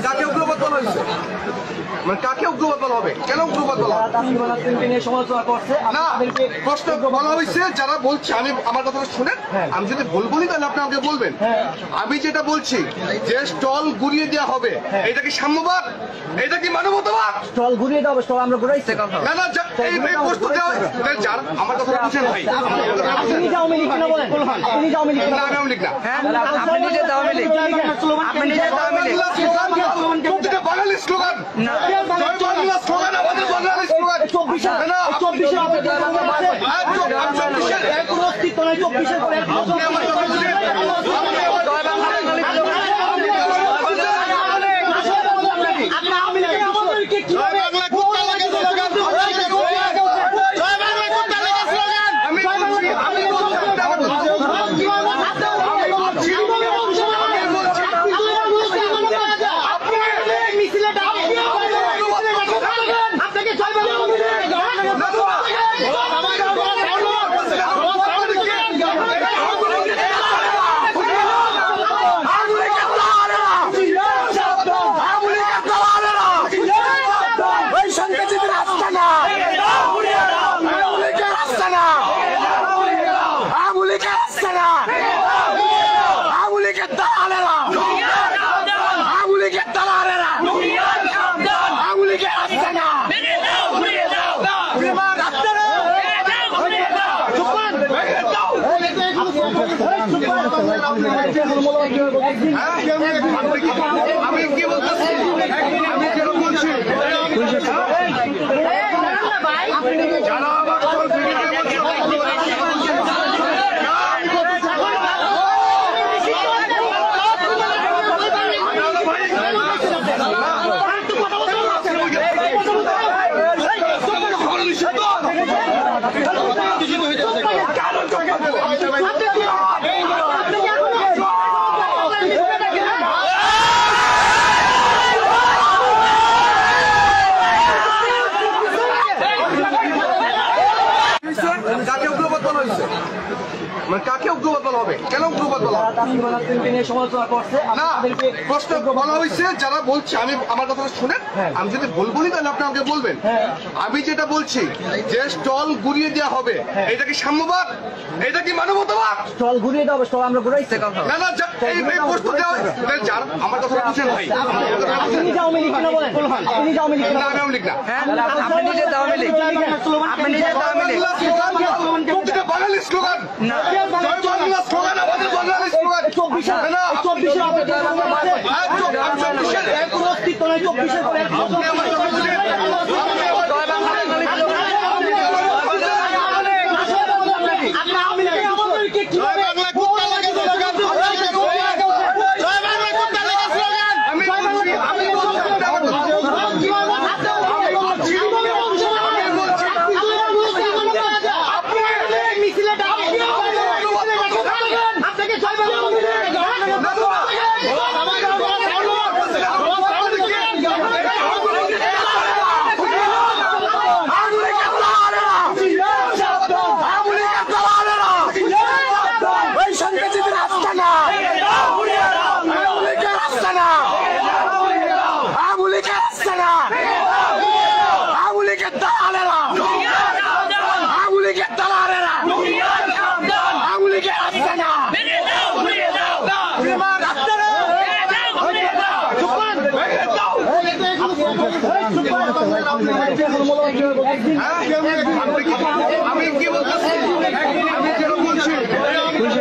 কাকে উগ্রবাদ বলা হয়েছে? মানে কাকে উগ্রবাদ বলা হবে? কেন উগ্রবাদ বলা হবে? না, প্রশ্ন বলা হয়েছে যারা বলছে, আমি আমার কথাটা শুনেন, আমি যদি ভুল বলি তাহলে আপনি আমাকে বলবেন। আমি যেটা বলছি যে স্টল ঘুরিয়ে দেওয়া হবে, এটা কি সাম্যবাদ? এটা কি মানবতাবাদ? স্টল ঘুরিয়ে দেওয়া, স্টল আমরা ঘুরাইছি। না না, এই প্রশ্ন দেওয়া আমার কথাটা বুঝেন ভাই। আপনি আওয়ামী লীগ না বলেন, আপনি আওয়ামী লীগ না, আমি আওয়ামী লীগ না। আপনি নিজে আওয়ামী লীগ, আপনি নিজে আওয়ামী লীগ। প্রতিটা বাঙালি স্লোগান, জয় বাংলা স্লোগান, আমাদের বাঙালি স্লোগান। 24 আমি কি বলতেছি, আমি কেন বলছি যারা আমার দল বিজেপি বলছে কাকে উগ্রবাদ বলা হয়েছে? মানে কাকে উগ্রবাদ বলা হবে? কেন উগ্রবাদ বলা হবে? না, প্রশ্ন বলা হয়েছে যারা বলছে, আমি আমার কথাটা শুনেন, আমি যদি ভুল বলি তাহলে আপনি আমাকে বলবেন। আমি যেটা বলছি যে স্টল ঘুরিয়ে দেওয়া হবে, এটা কি সাম্যবাদ? এটা কি মানবতাবাদ? স্টল ঘুরিয়ে দেওয়া, স্টল আমরা ঘুরাইছি। না না, এই প্রশ্ন দেওয়া আমার কথাটা বুঝেন ভাই। আপনি আওয়ামী লীগ না বলেন, আপনি আওয়ামী লীগ। না, আমি আওয়ামী লীগ না। আপনি নিজে আওয়ামী লীগ, আপনি নিজে আওয়ামী লীগ। প্রতিটা বাঙালি স্লোগান, জয় বাংলা স্লোগান, আমাদের বাঙালি স্লোগান। 我。